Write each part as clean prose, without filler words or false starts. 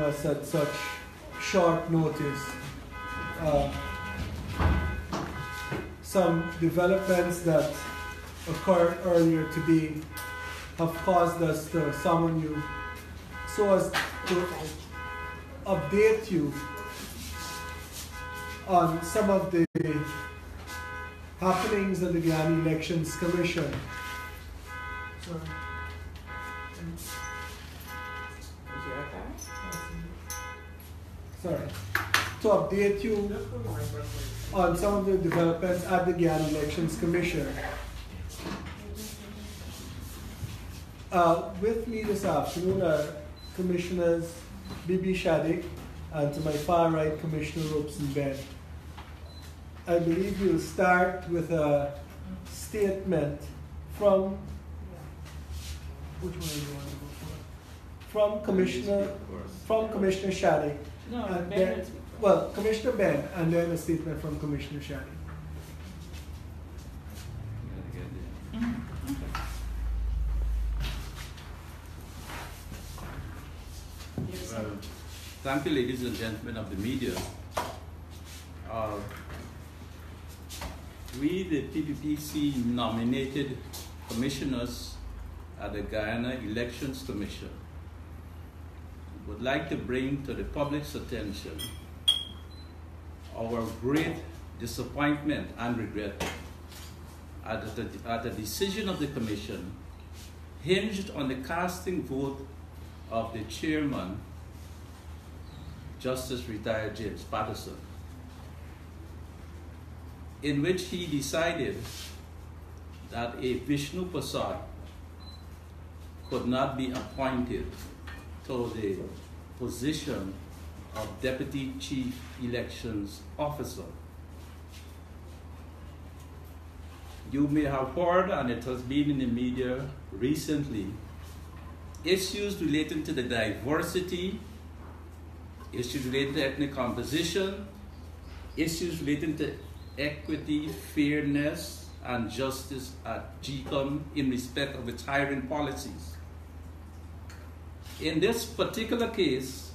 us at such short notice. Some developments that occurred earlier today have caused us to summon you so as to update you on some of the happenings at the Guyana Elections Commission. Sorry. To update you on some of the developments at the Guyana Elections Commission. With me this afternoon are Commissioners Bibi Shadik and to my far right, Commissioner Robeson Ben. I believe we'll start with a statement from, which one do you want to go for? From Commissioner Shadik. No, and Ben then, well, Commissioner Ben, and then a statement from Commissioner Shadik. Thank you, ladies and gentlemen of the media. We, the PPPC, nominated commissioners at the Guyana Elections Commission would like to bring to the public's attention our great disappointment and regret at the decision of the Commission hinged on the casting vote of the chairman, Justice Retired James Patterson, in which he decided that a Vishnu Prasad could not be appointed to the position of Deputy Chief Elections Officer. You may have heard, and it has been in the media recently, issues relating to the diversity, issues related to ethnic composition, issues relating to equity, fairness, and justice at GECOM in respect of its hiring policies. In this particular case,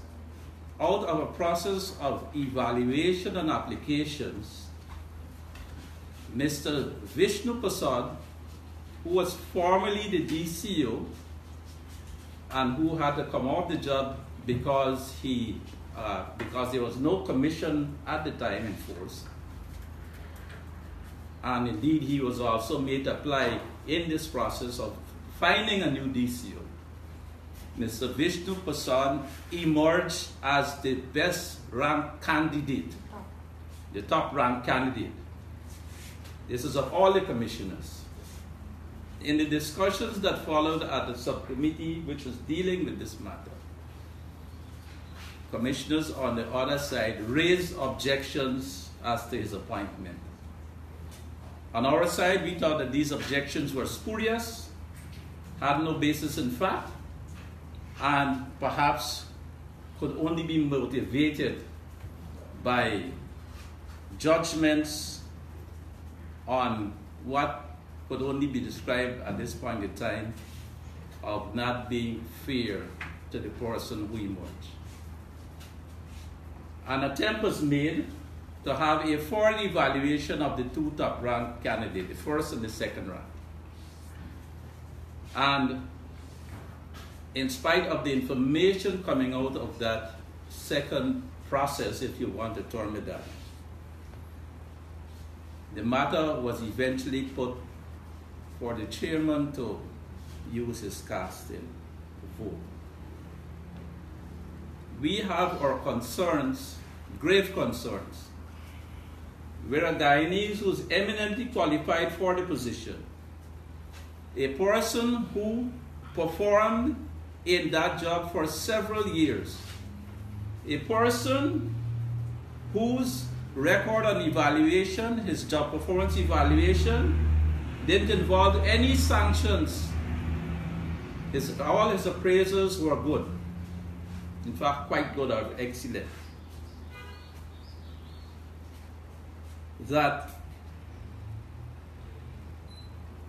out of a process of evaluation and applications, Mr. Vishnu Prasad, who was formerly the DCO and who had to come off the job because there was no commission at the time in force, and indeed he was also made to apply in this process of finding a new DCO. Mr. Vishnu Prasad emerged as the best ranked candidate, the top ranked candidate. This is of all the commissioners. In the discussions that followed at the subcommittee which was dealing with this matter, commissioners on the other side raised objections as to his appointment. On our side, we thought that these objections were spurious, had no basis in fact, and perhaps could only be motivated by judgments on what could only be described at this point in time of not being fair to the person who emerged. An attempt was made to have a foreign evaluation of the two top-ranked candidates, the first and the second rank. And in spite of the information coming out of that second process, if you want to term it that, the matter was eventually put for the chairman to use his casting vote. We have our concerns, grave concerns. We're a Guyanese who is eminently qualified for the position. A person who performed in that job for several years. A person whose record on evaluation, his job performance evaluation, didn't involve any sanctions. All his appraisals were good. In fact, quite good or excellent. That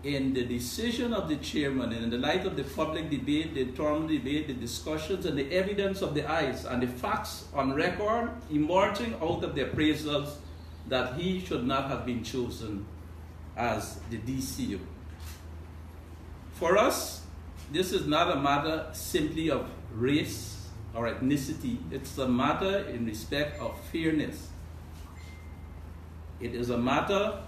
in the decision of the chairman, and in the light of the public debate, the internal debate, the discussions, and the evidence of the eyes, and the facts on record emerging out of the appraisals, that he should not have been chosen as the DCO. For us, this is not a matter simply of race or ethnicity. It's a matter in respect of fairness. It is a matter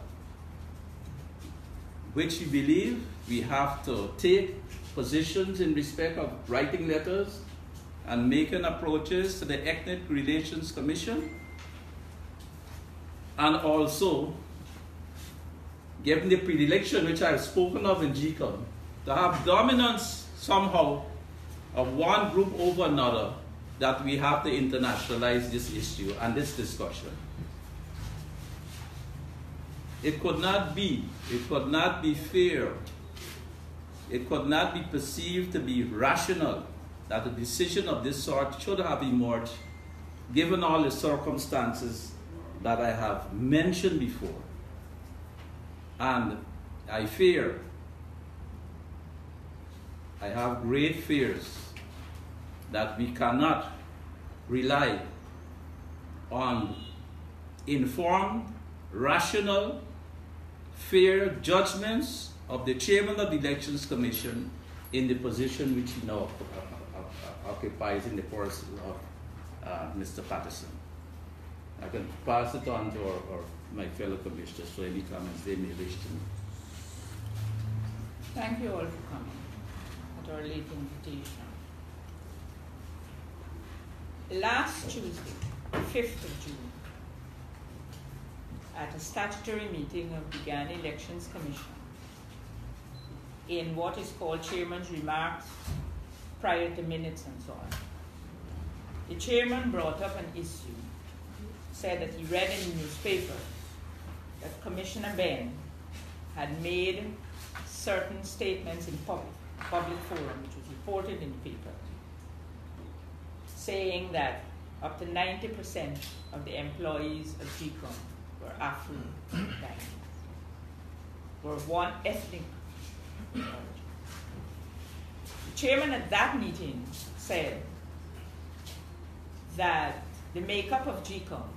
which we believe we have to take positions in respect of writing letters and making approaches to the Ethnic Relations Commission, and also, given the predilection which I've spoken of in GECOM, to have dominance somehow of one group over another, that we have to internationalize this issue and this discussion. It could not be fair, it could not be perceived to be rational that a decision of this sort should have emerged, given all the circumstances that I have mentioned before. And I have great fears that we cannot rely on informed, rational, fair judgments of the chairman of the Elections Commission in the position which he now occupies in the person of Mr. Patterson. I can pass it on to my fellow commissioners for any comments they may wish to make. Thank you all for coming at our late invitation. Last Tuesday, 5th of June, at a statutory meeting of the Ghana Elections Commission, in what is called Chairman's Remarks prior to minutes and so on, the chairman brought up an issue, said that he read in the newspaper that Commissioner Ben had made certain statements in public forum, which was reported in the paper, saying that up to 90% of the employees of GECOM were Afro-Ghanaians, were one ethnic origin. The chairman at that meeting said that the makeup of GECOM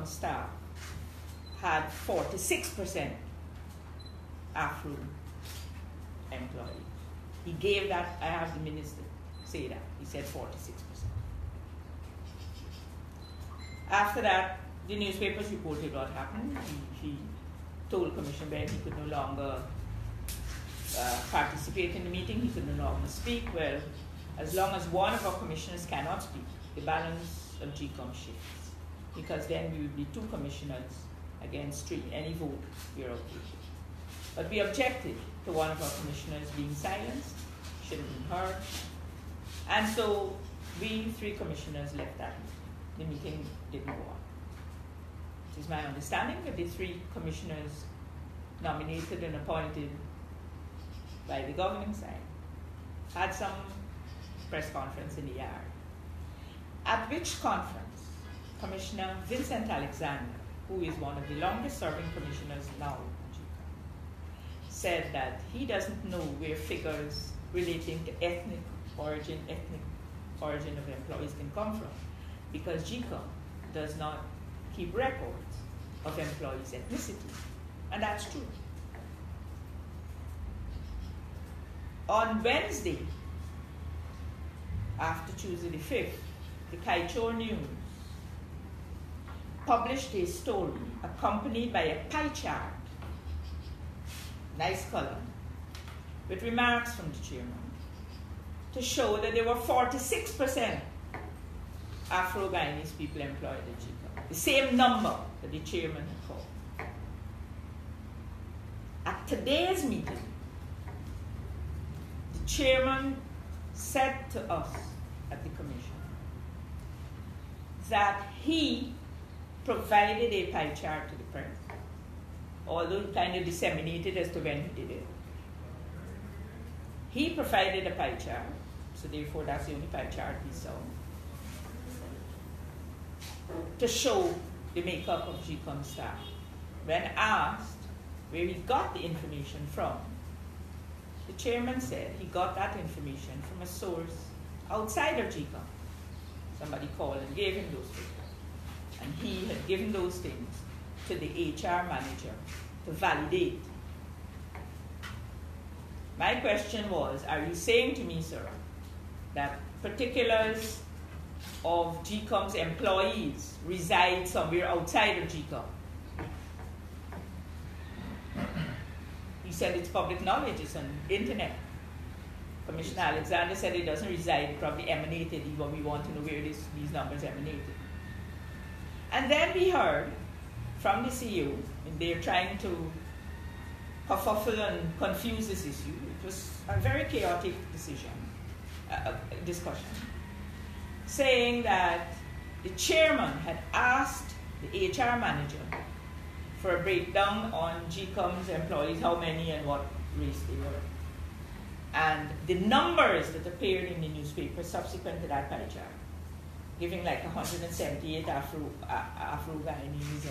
staff had 46% Afro employees. He gave that, I have the minister say that, he said 46%. After that, the newspapers reported what happened. He told Commissioner Ben he could no longer participate in the meeting, he could no longer speak. Well, as long as one of our commissioners cannot speak, the balance of GECOM shifts, because then we would be 2 commissioners against 3. Any vote, we are okay. But we objected to one of our commissioners being silenced, should have been heard. And so we 3 commissioners left that meeting. The meeting didn't go on. It is my understanding that the 3 commissioners nominated and appointed by the governing side had some press conference in the yard, at which conference Commissioner Vincent Alexander, who is one of the longest serving commissioners now, said that he doesn't know where figures relating to ethnic origin of employees can come from, because GECOM does not keep records of employees' ethnicity. And that's true. On Wednesday, after Tuesday the 5th, the Kaichor News published a story accompanied by a pie chart, nice color, with remarks from the chairman, to show that there were 46% Afro-Guyanese people employed at GECOM, the same number that the chairman had called. At today's meeting, the chairman said to us at the commission that he provided a pie chart to the press, although he kind of disseminated as to when he did it. He provided a pie chart, so therefore that's the only pie chart we saw, to show the makeup of GECOM staff. When asked where he got the information from, the chairman said he got that information from a source outside of GECOM. Somebody called and gave him those figures. And he had given those things to the HR manager to validate. My question was, are you saying to me, sir, that particulars of GECOM's employees reside somewhere outside of GECOM? He said it's public knowledge, it's on the internet. Commissioner Alexander said it doesn't reside, it probably emanated, but we want to know where these numbers emanated. And then we heard from the CEO, and they're trying to kerfuffle and confuse this issue. It was a very chaotic discussion, saying that the chairman had asked the HR manager for a breakdown on GECOM's employees, how many and what race they were. And the numbers that appeared in the newspaper subsequent to that pie chart, giving like 178 Afro-Guyanese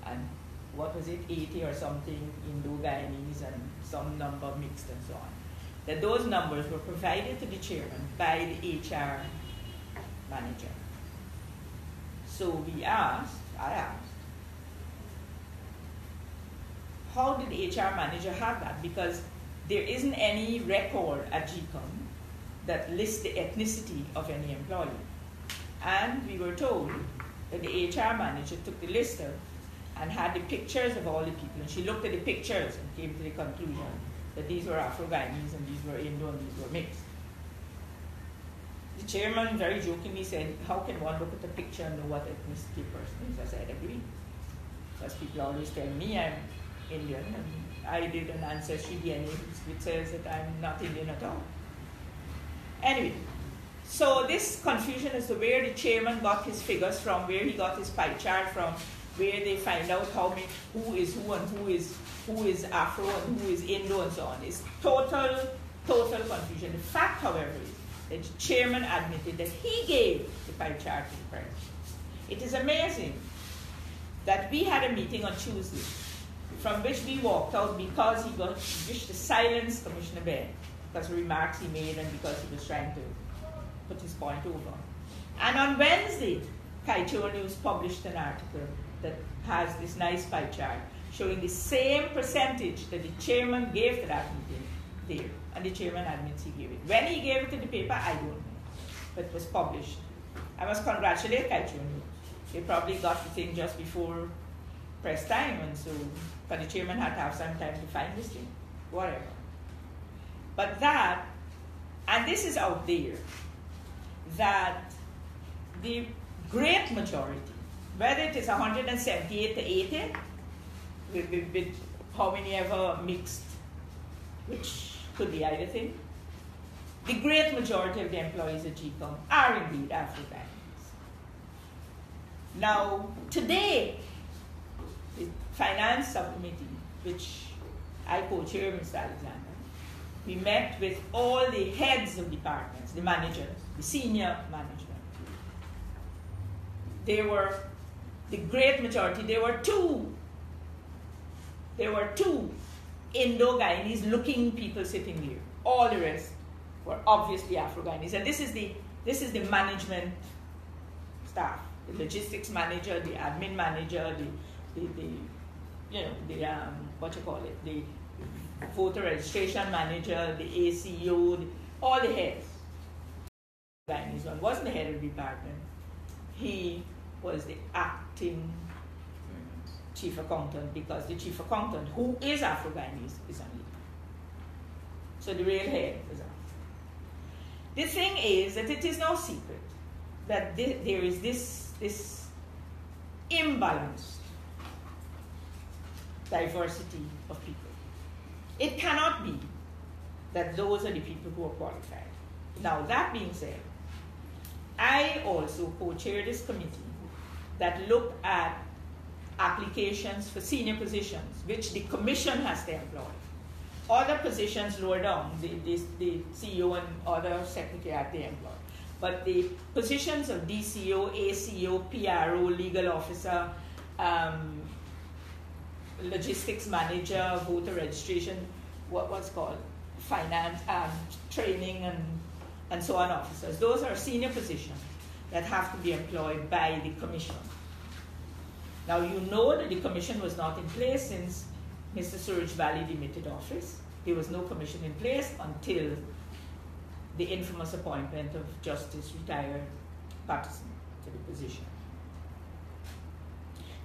and what was it, 80 or something Indo-Guyanese and some number mixed and so on. That those numbers were provided to the chairman by the HR manager. So I asked, how did the HR manager have that? Because there isn't any record at GECOM that lists the ethnicity of any employee. And we were told that the HR manager took the lister and had the pictures of all the people, and she looked at the pictures and came to the conclusion that these were Afro-Guyanese and these were Indo and these were mixed. The chairman very jokingly said, how can one look at the picture and know what ethnicity a person is? I said, I agree. Because people always tell me I'm Indian, and I did an ancestry DNA which says that I'm not Indian at all. Anyway, so this confusion as to where the chairman got his figures from, where he got his pie chart from, where they find out who is who and who is Afro and who is Indo and so on, is total confusion. The fact, however, is that the chairman admitted that he gave the pie chart to the press. It is amazing that we had a meeting on Tuesday from which we walked out because he wished to silence Commissioner Baird because of remarks he made and because he was trying to put his point over. And on Wednesday, Kaito News published an article that has this nice pie chart showing the same percentage that the chairman gave to that meeting there. And the chairman admits he gave it. When he gave it to the paper, I don't know. But it was published. I must congratulate Kaito News. They probably got the thing just before press time, and so but the chairman had to have some time to find this thing. Whatever. But that, and this is out there, that the great majority, whether it is 178 to 80, with how many ever mixed, which could be either thing, the great majority of the employees at GECOM are indeed Afro-Guyanese. Now, today, the Finance Subcommittee, which I co-chair, Mr. Alexander, we met with all the heads of departments, the managers, the senior management. They were the great majority. There were two Indo-Guyanese looking people sitting here. All the rest were obviously Afro-Guyanese. And this is the management staff, the logistics manager, the admin manager, the voter registration manager, the ACO, all the heads. Guyanese one wasn't the head of the department. He was the acting chief accountant because the chief accountant, who is Afro-Guyanese, is on leave. So the real head is Afro. The thing is that it is no secret that there is this imbalanced diversity of people. It cannot be that those are the people who are qualified. Now, that being said, I also co-chair this committee that looked at applications for senior positions, which the commission has to employ. Other positions lower down, the CEO and other secretariat they employ. But the positions of DCO, ACO, PRO, legal officer, logistics manager, voter registration, what's called finance, training, and so on officers. Those are senior positions that have to be employed by the commission. Now you know that the commission was not in place since Mr. Suraj Valley demitted office. There was no commission in place until the infamous appointment of Justice Retired Patterson to the position.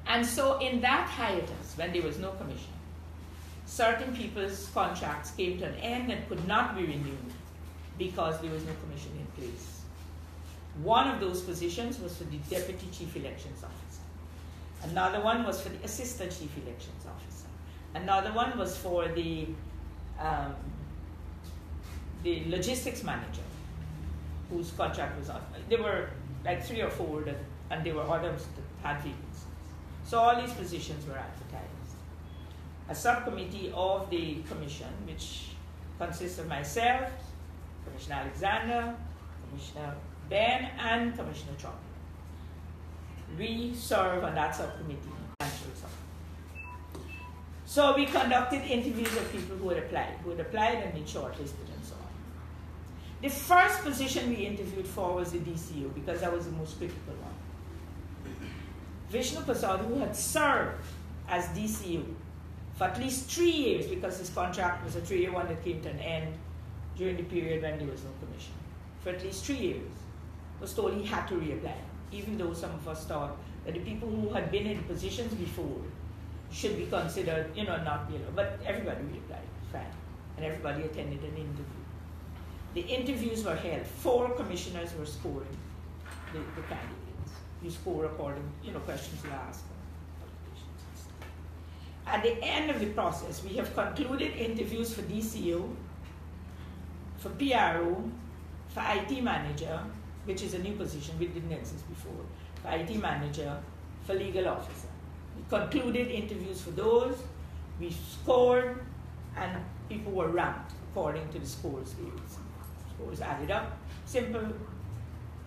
And so in that hiatus, when there was no commission, certain people's contracts came to an end and could not be renewed because there was no commission in place. One of those positions was for the Deputy Chief Elections Officer. Another one was for the Assistant Chief Elections Officer. Another one was for the logistics manager, whose contract was on. There were like 3 or 4, and there were others that had vacancies. So all these positions were advertised. A subcommittee of the commission, which consists of myself, Commissioner Alexander, Commissioner Ben, and Commissioner Trump. We serve on that subcommittee. So we conducted interviews of people who had applied and been shortlisted and so on. The first position we interviewed for was the DCO because that was the most critical one. Vishnu Prasad, who had served as DCO for at least 3 years because his contract was a 3-year one that came to an end during the period when there was no commission. For at least 3 years, was told he had to reapply, even though some of us thought that the people who had been in positions before should be considered, not be allowed. But everybody reapplied, fine, and everybody attended an interview. The interviews were held. 4 commissioners were scoring the candidates. You score according, questions you ask. At the end of the process, we have concluded interviews for DCO, for PRO, for IT manager, which is a new position, which didn't exist before, for IT manager, for legal officer. We concluded interviews for those, we scored, and people were ranked according to the scores. Scores added up, simple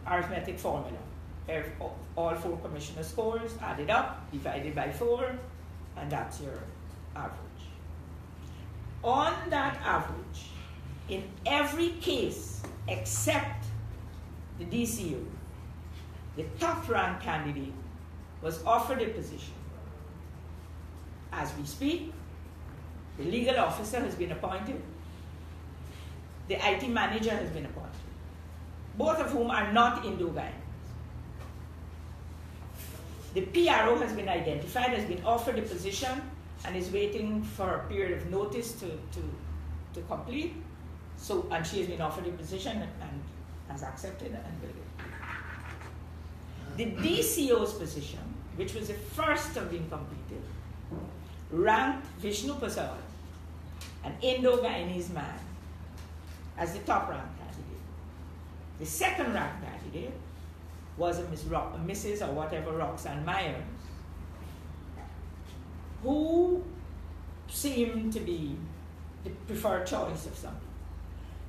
arithmetic formula. All 4 commissioner scores added up, divided by 4, and that's your average. On that average, in every case except the DCO, the top ranked candidate was offered a position. As we speak, the legal officer has been appointed, the IT manager has been appointed, both of whom are not Indo-Guyanese. The PRO has been identified, has been offered a position, and is waiting for a period of notice to complete. So, and she has been offered a position and has accepted and will get. The DCO's position, which was the first of being completed, ranked Vishnu Prasad, an Indo-Guyanese man, as the top ranked candidate. The second ranked candidate was a Mrs. or whatever Roxanne Myers, who seemed to be the preferred choice of some people.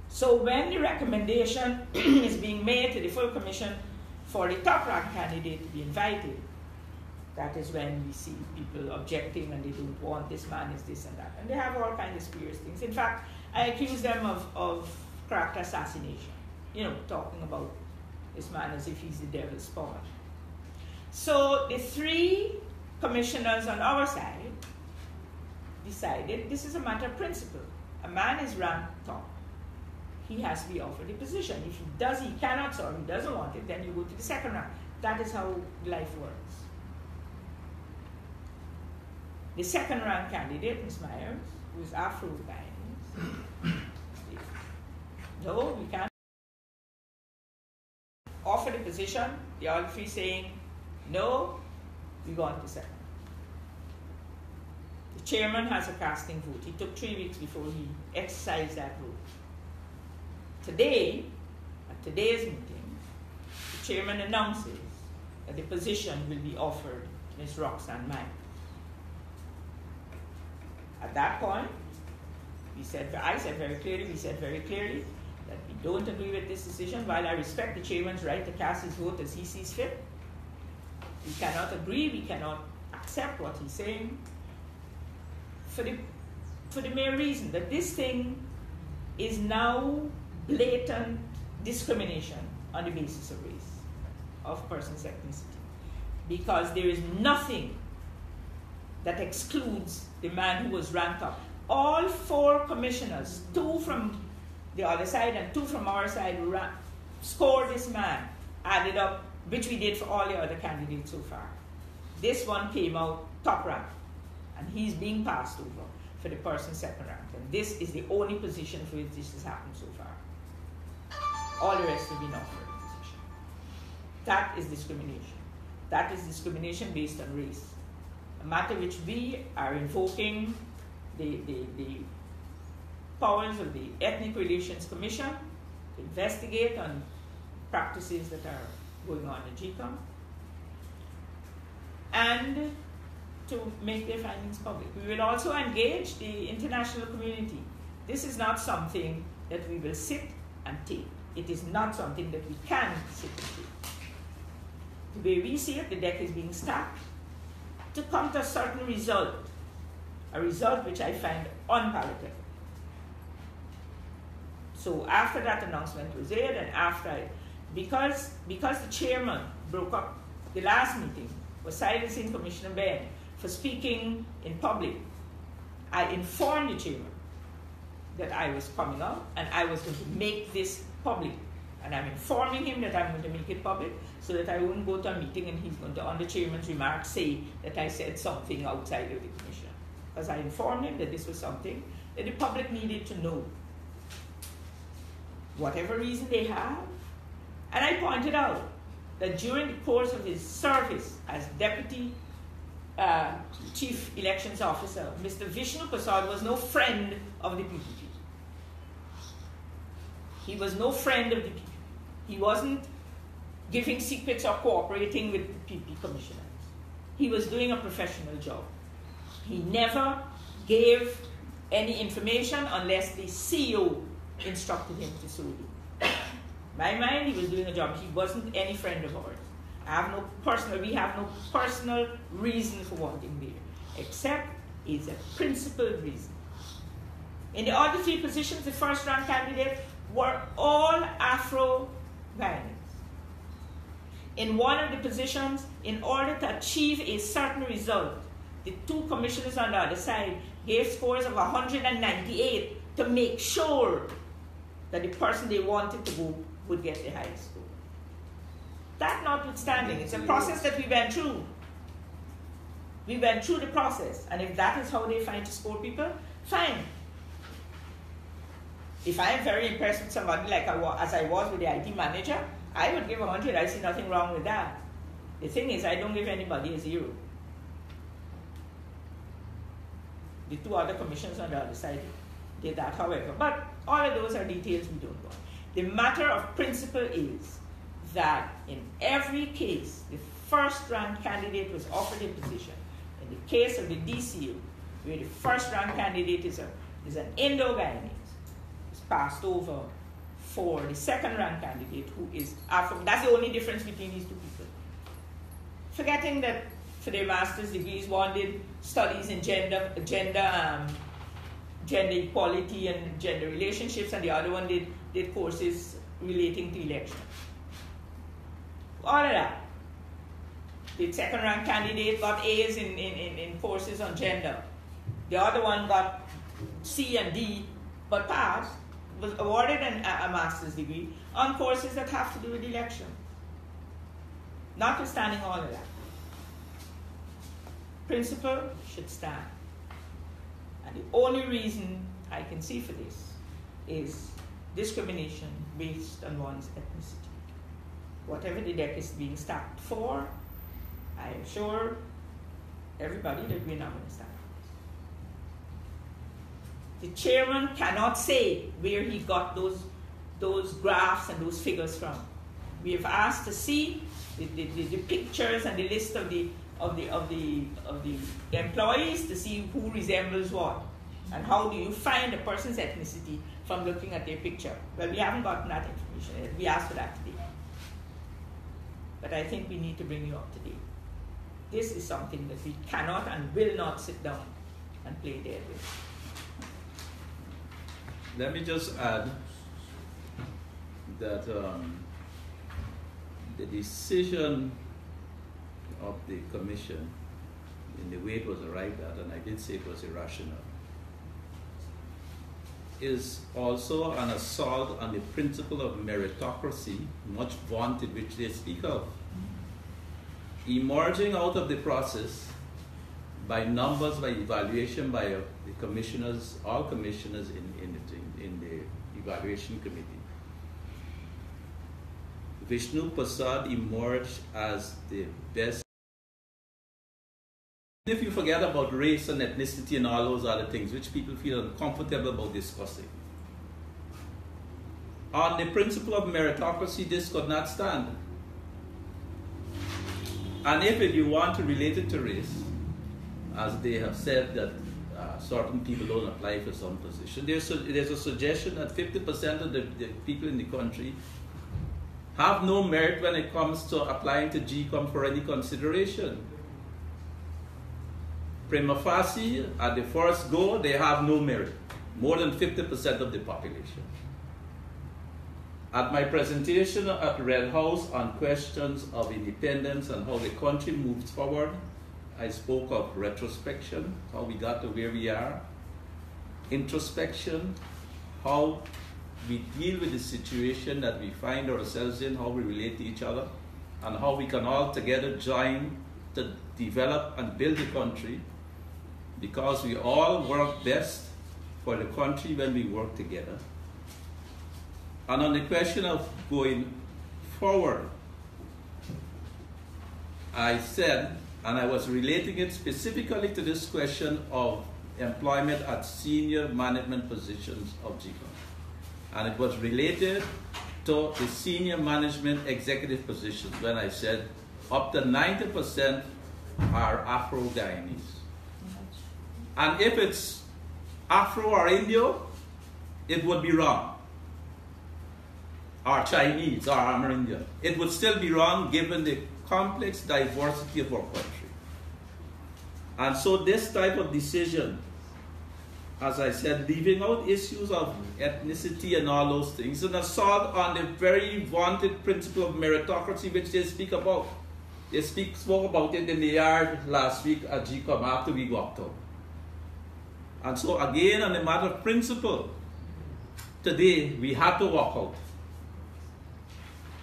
So when the recommendation is being made to the full commission for the top ranked candidate to be invited, that is when we see people objecting and they don't want this man is this and that. And they have all kinds of spurious things. In fact, I accuse them of character assassination, talking about this man as if he's the devil's spawn. So the 3 commissioners on our side decided this is a matter of principle. A man is ranked top. He has to be offered a position. If he cannot, or he doesn't want it, then you go to the second rank. That is how life works. The second rank candidate, Ms. Myers, who is Afro-Guyanese, no, we can't offer the position. The other 3 saying, no, we want the second. The chairman has a casting vote. He took 3 weeks before he exercised that vote. Today, at today's meeting, the chairman announces that the position will be offered to Ms. Roxanne Myers. At that point, I said very clearly that we don't agree with this decision. While I respect the chairman's right to cast his vote as he sees fit, we cannot agree, we cannot accept what he's saying. for the mere reason that this thing is now blatant discrimination on the basis of race, of person's ethnicity. Because there is nothing that excludes the man who was ranked up. All 4 commissioners, 2 from the other side and 2 from our side, scored this man, added up, which we did for all the other candidates so far. This one came out top rank, and he's being passed over for the person second rank. And this is the only position for which this has happened so far. All the rest have been offered a position. That is discrimination. That is discrimination based on race. A matter which we are invoking the powers of the Ethnic Relations Commission to investigate on practices that are going on in GECOM and to make their findings public. We will also engage the international community. This is not something that we will sit and take. It is not something that we can sit and take. The way we see it, the deck is being stacked to come to a certain result, a result which I find unpalatable. So after that announcement was made, and after, because the chairman broke up the last meeting, was silencing Commissioner Ben for speaking in public, I informed the chairman that I was coming out and I was going to make this public. And I'm informing him that I'm going to make it public so that I wouldn't go to a meeting and he's going to, on the chairman's remarks, say that I said something outside of the commission. Because I informed him that this was something that the public needed to know. Whatever reason they have. And I pointed out that during the course of his service as Deputy Chief Elections Officer, Mr. Vishnu Prasad was no friend of the PPP. He was no friend of the PPP. He wasn't giving secrets or cooperating with the PP commissioners. He was doing a professional job. He never gave any information unless the CEO instructed him to so do. In my mind, he was doing a job. He wasn't any friend of ours. We have no personal reason for wanting there, except it's a principled reason. In the other 3 positions, the first round candidates were all Afro-Guyanese. In one of the positions, in order to achieve a certain result, the 2 commissioners on the other side gave scores of 198 to make sure that the person they wanted to go would get the highest score. That notwithstanding, it's a process that we went through. We went through the process, and if that is how they find to score people, fine. If I am very impressed with somebody like as I was with the IT manager, I would give 100. I see nothing wrong with that. The thing is, I don't give anybody a 0. The 2 other commissions on the other side did that, however. But all of those are details we don't want. The matter of principle is that in every case, the first-rank candidate was offered a position. In the case of the DCU, where the first-rank candidate is an Indo-Guyanese, is passed over for the second-rank candidate who is Afro. That's the only difference between these 2 people. Forgetting that for their master's degrees, one did studies in gender equality and gender relationships, and the other one did courses relating to elections. All of that. The second-rank candidate got A's in courses on gender. The other one got C and D, but passed, was awarded a master's degree on courses that have to do with election. Notwithstanding all of that, principle should stand. And the only reason I can see for this is discrimination based on one's ethnicity. Whatever the deck is being stacked for, I assure everybody that we're not going to stand for this. The chairman cannot say where he got those graphs and those figures from. We have asked to see the pictures and the list of the employees to see who resembles what. And how do you find a person's ethnicity from looking at their picture? Well, we haven't gotten that information yet. We asked for that today. But I think we need to bring you up to date. This is something that we cannot and will not sit down and play dead with. Let me just add that the decision of the commission in the way it was arrived at, and I did say it was irrational, is also an assault on the principle of meritocracy, much vaunted, which they speak of, emerging out of the process by numbers, by evaluation by the commissioners, all commissioners in the evaluation committee. Vishnu Prasad emerged as the best. If you forget about race and ethnicity and all those other things which people feel uncomfortable about discussing, on the principle of meritocracy, this could not stand. And if you want to relate it to race, as they have said that certain people don't apply for some position, there's a suggestion that 50% of the people in the country have no merit when it comes to applying to GECOM for any consideration. Prima facie, at the first go, they have no merit. More than 50% of the population. At my presentation at Red House on questions of independence and how the country moves forward, I spoke of retrospection, how we got to where we are, introspection, how we deal with the situation that we find ourselves in, how we relate to each other, and how we can all together join to develop and build the country, because we all work best for the country when we work together. And on the question of going forward, I said, and I was relating it specifically to this question of employment at senior management positions of GECOM. And it was related to the senior management executive positions when I said up to 90% are Afro-Guyanese. And if it's Afro or Indio, it would be wrong. Or Chinese or Amerindian. It would still be wrong given the complex diversity of our country. And so this type of decision, as I said, leaving out issues of ethnicity and all those things, is an assault on the very vaunted principle of meritocracy which they speak about. They spoke about it in the yard last week at GECOM after we walked out. And so again, on the matter of principle, today we had to walk out.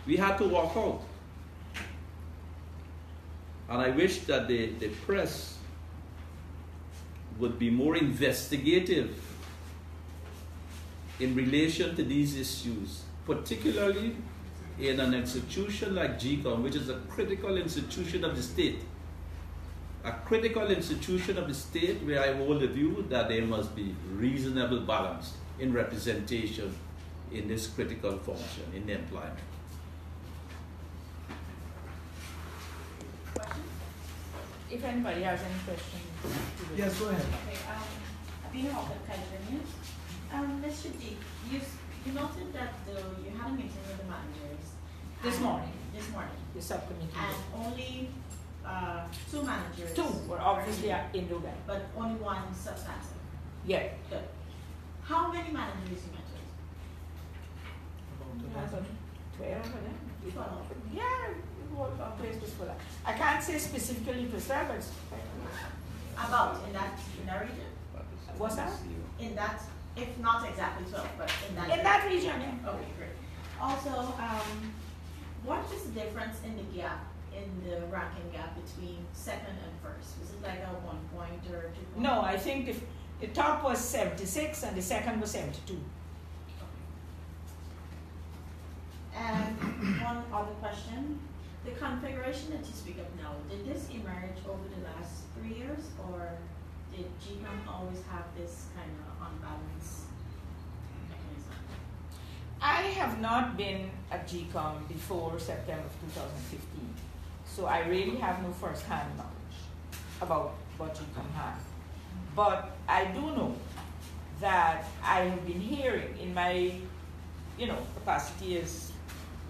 We had to walk out. And I wish that the press would be more investigative in relation to these issues, particularly in an institution like GECOM, which is a critical institution of the state. A critical institution of the state where I hold the view that there must be reasonable balance in representation in this critical function in the employment. If anybody has any questions. Yes, go ahead. Okay, being off the continues. Mr. D, you noted that you had a meeting with the managers. This morning. This morning. The subcommittee. And only 2 managers. 2 were obviously in Dubai. But only 1 substantive. Yeah. Good. How many managers you met with? 12 of them. 12. Yeah, the place was full. I can't say specifically to serve, but About in that region? what's that? In that, if not exactly 12, but in that In that region, yeah. Okay, great. Also, what is the difference in the gap, in the ranking gap between second and first? Was it like a 1 point or 2 points? No, I think the top was 76 and the second was 72. And one other question. The configuration that you speak of now, did this emerge over the last 3 years, or did GECOM always have this kind of unbalanced mechanism? I have not been at GECOM before September of 2015, so I really have no first-hand knowledge about what GECOM has. But I do know that I have been hearing in my, capacity as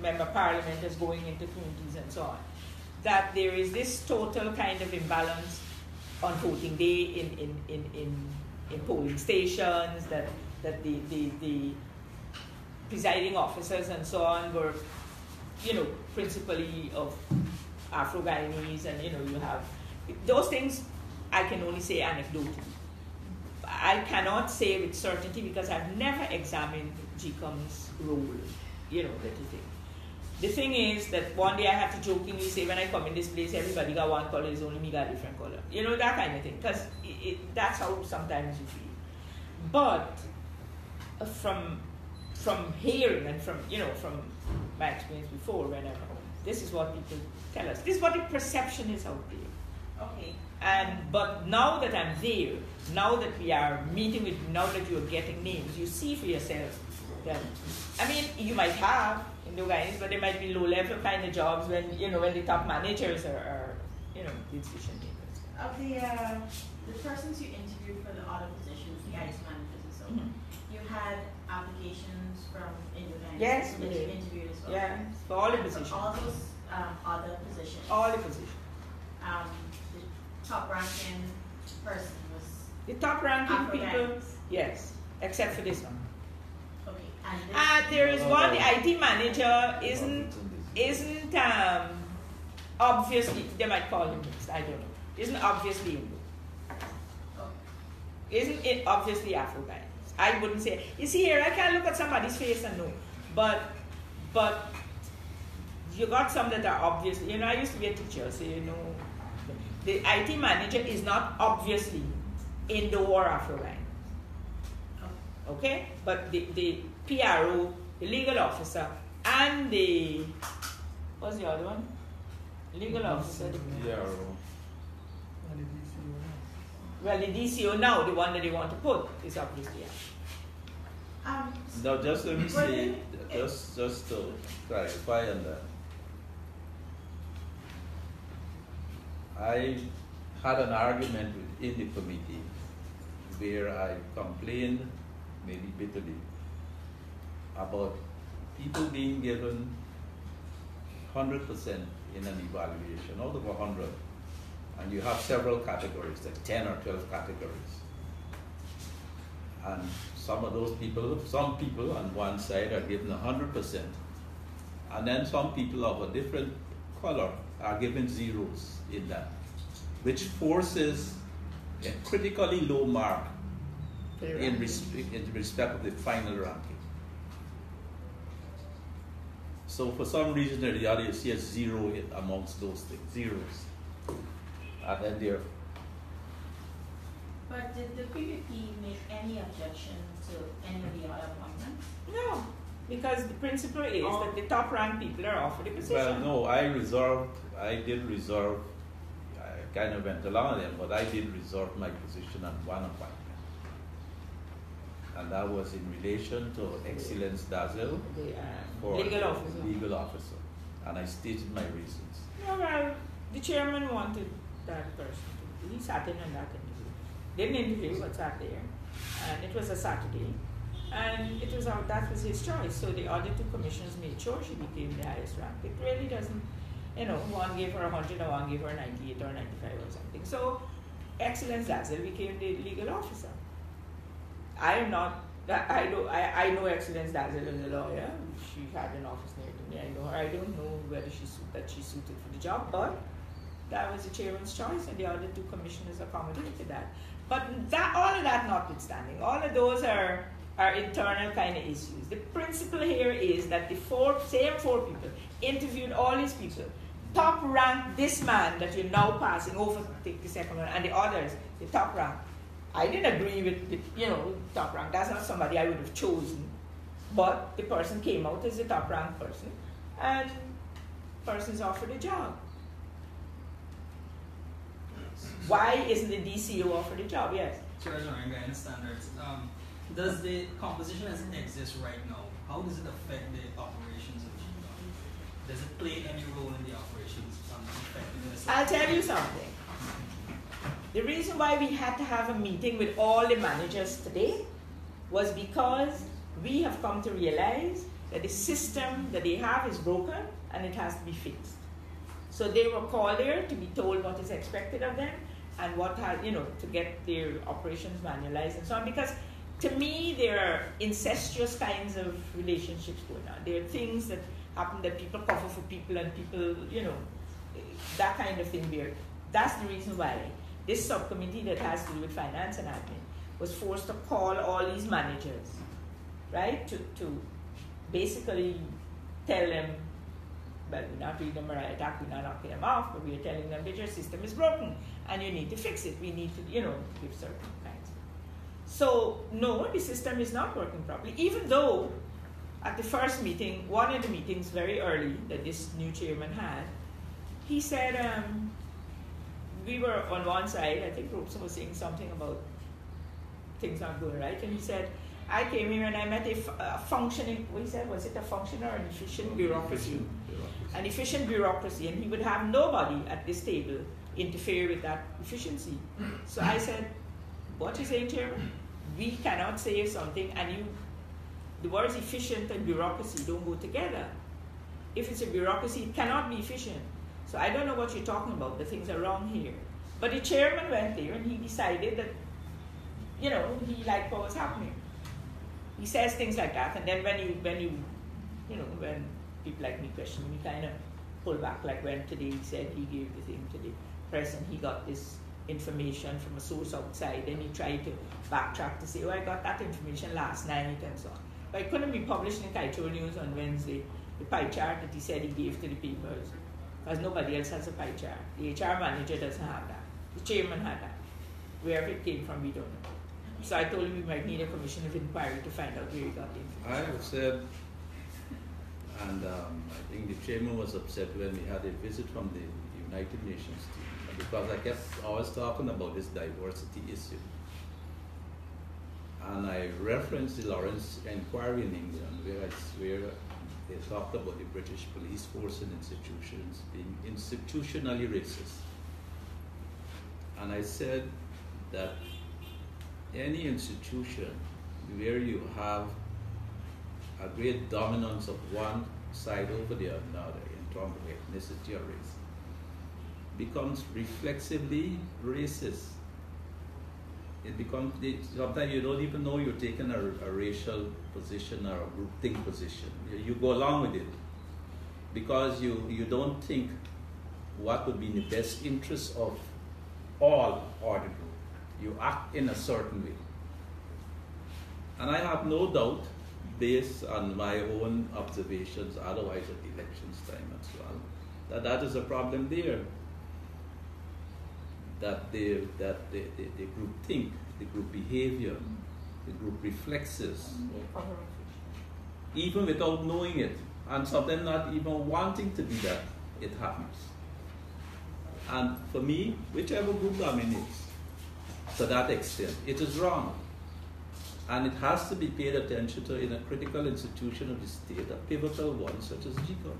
member of parliament, as going into communities and so on, that there is this total kind of imbalance on voting day in polling stations, that the presiding officers and so on were, principally of Afro-Guyanese, and you have those things. I can only say anecdotally. I cannot say with certainty because I've never examined GECOM's role, that you think. The thing is that one day I have to jokingly say, when I come in this place, everybody got one color, it's only me got a different color. That kind of thing, because that's how sometimes you feel. But from hearing and from my experience before, whenever, this is what people tell us. This is what the perception is out there. Okay. But now that I'm there, now that we are meeting with, now that you're getting names, you see for yourself that, you might have in the Guyanese, but there might be low-level kind of jobs when the top managers are the decision makers. Of the persons you interviewed for the other positions, the IT managers and so on, you had applications from Indo-Guyanese yes, that you interviewed as well? Yeah, for all the positions. For all those other positions? All the positions. The top-ranking person was the top-ranking people, Afro-Guyanese? yes, except for this one. Okay. There is one. The IT manager isn't obviously, they might call him mixed, I don't know. Isn't obviously Indo. Isn't it obviously Afro-Guyanese? I wouldn't say. You see here, I can't look at somebody's face and know, but you got some that are obviously. I used to be a teacher, so the IT manager is not obviously Indo or Afro-Guyanese. Okay, but the PRO, the legal officer, and what's the other one? Legal officer. PRO. Well, the DCO now, the one that they want to put, is obviously Now, just let me say, just to clarify on that. I had an argument within the committee where I complained, maybe bitterly, about people being given 100% in an evaluation, out of 100. And you have several categories, like 10 or 12 categories. And some of those people, some people on one side are given 100%. And then some people of a different color are given zeros in that, which forces a critically low mark in respect of the final ranking. So for some reason or the other, you see a zero amongst those things, zeros. And then there. But did the PPP make any objection to any of the other appointments? No, because the principle is that the top ranked people are offered the position. Well, no, I did reserve, I kind of went along with them, but I did reserve my position on one appointment. And that was in relation to Excellence Dazzle for legal officer. Legal officer. And I stated my reasons. No, well, the chairman wanted that person to. He sat in on that interview. Didn't interview, but sat there. And it was a Saturday. And that was his choice. So the other two commissioners made sure she became the highest rank. It really doesn't, one gave her 100 or one gave her 98 or 95 or something. So Excellence Dazzle became the legal officer. I know Excellence Dazzle as a lawyer. She had an office near to me. I know her. I don't know whether she's suited for the job, but that was the chairman's choice, and the other two commissioners accommodated that. But all of that notwithstanding, all of those are internal kind of issues. The principle here is that the same four people interviewed all these people, top ranked this man that you're now passing over to take the second one, and the others, the top rank. I didn't agree with the top rank. That's not somebody I would have chosen. But the person came out as the top ranked person, and person's offered a job. Why isn't the DCO offered a job? Yes. Treasurer and Guidance Standards. Does the composition as it exists right now, how does it affect the operations of GECOM? Does it play any role in the operations effectiveness? I'll tell you something. The reason why we had to have a meeting with all the managers today was because we have come to realize that the system that they have is broken and it has to be fixed. So they were called there to be told what is expected of them. and what has, to get their operations manualized and so on. Because to me, there are incestuous kinds of relationships going on. There are things that happen that people cover for people, and people, that kind of thing there. That's the reason why this subcommittee that has to do with finance and admin was forced to call all these managers, right, to basically tell them, well, we're not reading them a riot act, we're not knocking them off, but we're telling them that your system is broken and you need to fix it. We need to, give certain kinds. So, no, the system is not working properly, even though at the first meeting, one of the meetings very early that this new chairman had, he said, we were on one side, I think Robson was saying something about things not going right, and he said, I came here and I met a functioning, what he said, was it a functional or an efficient bureaucracy? An efficient bureaucracy, and he would have nobody at this table interfere with that efficiency. So I said, what is saying, Chairman? We cannot say something, and the words efficient and bureaucracy don't go together. If it's a bureaucracy, it cannot be efficient. So I don't know what you're talking about, the things are wrong here. But the chairman went there and he decided that, he liked what was happening. He says things like that, and then when people like me question him, he kind of pull back, like when today he said he gave the thing to the press and he got this information from a source outside, and he tried to backtrack to say, oh, I got that information last night and so on. But it couldn't be published in Kaito News on Wednesday, the pie chart that he said he gave to the papers, because nobody else has a pie chart. The HR manager doesn't have that. The chairman had that. Wherever it came from, we don't know. So I told him we might need a commission of inquiry to find out where he got the information. I have said, and I think the chairman was upset when we had a visit from the United Nations team, because I kept always talking about this diversity issue. And I referenced the Lawrence inquiry in England, where they talked about the British police force and institutions being institutionally racist. And I said that any institution where you have a great dominance of one side over the other in terms of ethnicity or race becomes reflexively racist. It becomes, sometimes you don't even know you're taking a racial position or a groupthink position. You go along with it because you don't think what would be in the best interest of all or the group. You act in a certain way. And I have no doubt, based on my own observations, otherwise at elections time as well, that is a problem there. That the group think, the group behavior, the group reflexes, even without knowing it, and sometimes not even wanting to be that, it happens. And for me, whichever group dominates, to that extent, it is wrong. And it has to be paid attention to in a critical institution of the state, a pivotal one such as GECOM.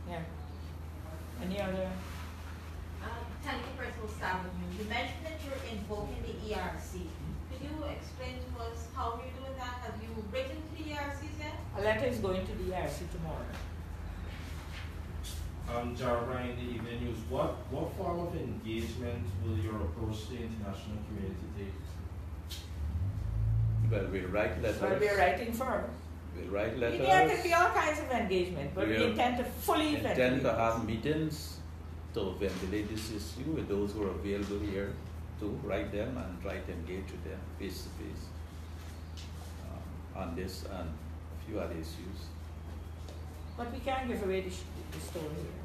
Yeah. Any other? Technical Principal Stafford, you mentioned that you're invoking the ERC. Could you explain to us how you're doing that? Have you written to the ERCs yet? A letter is going to the ERC tomorrow. Jared Ryan, the Evening News. What form of engagement will your approach to the international community take? Well, we'll write letters. Well, we're writing firm. We'll write letters. There can be all kinds of engagement, but we intend to fully intend to have meetings to ventilate this issue with those who are available here to write them and try to engage with them face to face on this and a few other issues. But we can't give away the story here.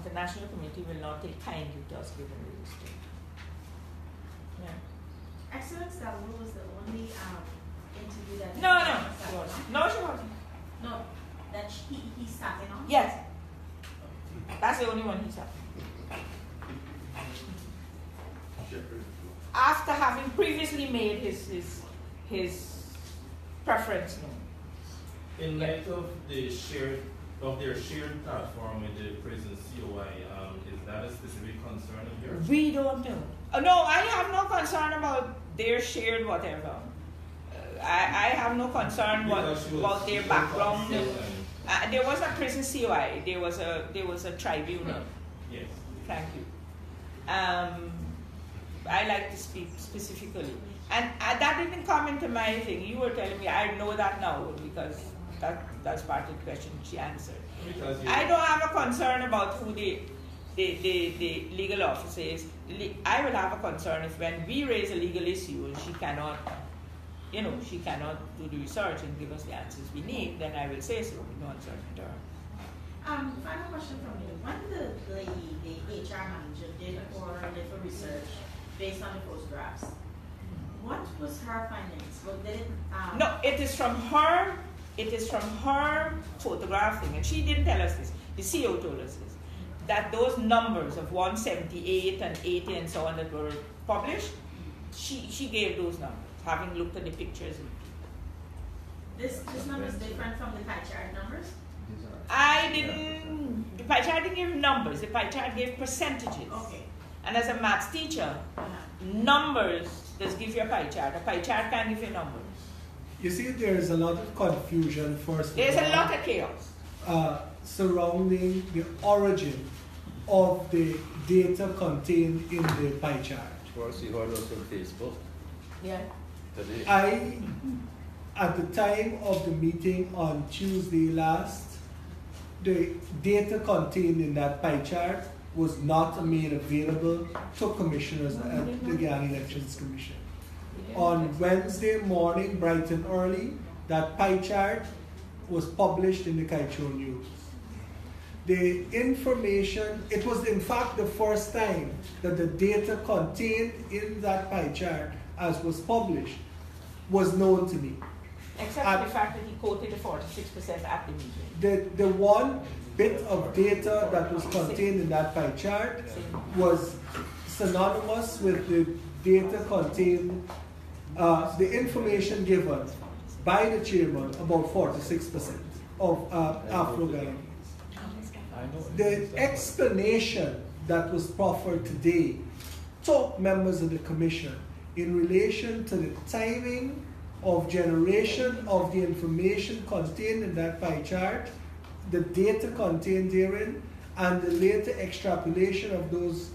The National Committee will not take kindly to us giving away the story. Yeah. Excellence, that was the only interview that No, she wasn't. No, that he sat in on? Yes. That's the only one he's had. After having previously made his preference known. In light of their shared platform with the prison COI, is that a specific concern of yours? We don't know. No, I have no concern about their shared whatever. I have no concern about their background. There was a prison COI. There was a tribunal. Yes. Thank you. I like to speak specifically. And that didn't come into my thing. You were telling me, I know that now because that's part of the question she answered. I don't have a concern about who the legal officer is. I will have a concern if when we raise a legal issue and she cannot do the research and give us the answers we need, then I will say so in no uncertain terms. Final question from you. When the HR manager did a little research based on the photographs, what was her findings? Well, no, it is from her. It is from her photographing, and she didn't tell us this. The CEO told us this, that those numbers of 178 and 80 and so on that were published, she gave those numbers, having looked at the pictures. This number is different from the pie chart numbers? The pie chart didn't give numbers, the pie chart gave percentages. Okay. And as a maths teacher, numbers does give you a pie chart. A pie chart can't give you numbers. You see, there is a lot of confusion, first There's of all, a lot of chaos surrounding the origin of the data contained in the pie chart. First, you heard us on Facebook. Yeah. Today. At the time of the meeting on Tuesday last, the data contained in that pie chart was not made available to commissioners at the Guyana Elections Commission. On Wednesday morning, bright and early, that pie chart was published in the Kaicho News. The information, it was in fact the first time that the data contained in that pie chart, as was published, was known to me. Except for the fact that he quoted the 46% at the meeting. The one bit of data that was contained in that pie chart was synonymous with the data contained, the information given by the chairman about 46% of Afro-Guyanese. The explanation that was proffered today took members of the commission in relation to the timing of generation of the information contained in that pie chart, the data contained therein, and the later extrapolation of those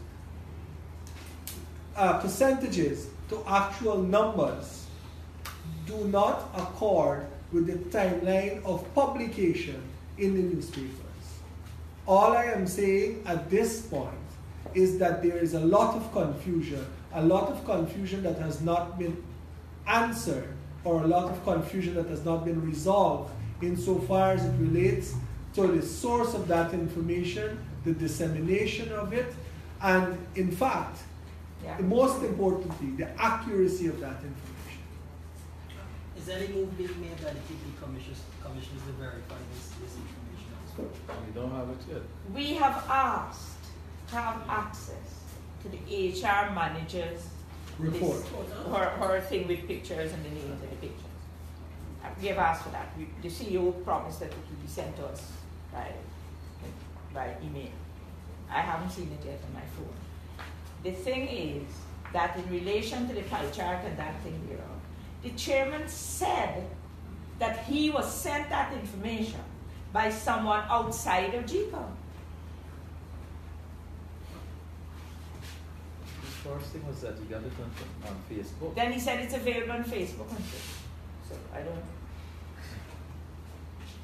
percentages to actual numbers do not accord with the timeline of publication in the newspapers. All I am saying at this point is that there is a lot of confusion that has not been answered, or a lot of confusion that has not been resolved insofar as it relates to the source of that information, the dissemination of it, and in fact, most importantly, the accuracy of that information. Is there any move being made by the PPP commissioners to verify this information as well? We don't have it yet. We have asked to have access to the HR manager's Report. Her thing with pictures and the names of the pictures. We have asked for that. The CEO promised that it would be sent to us by email. I haven't seen it yet on my phone. The thing is that in relation to the pie chart and that thing there, the chairman said that he was sent that information by someone outside of GECOM. The first thing was that you got it on Facebook. Then he said it's available on Facebook. So I don't.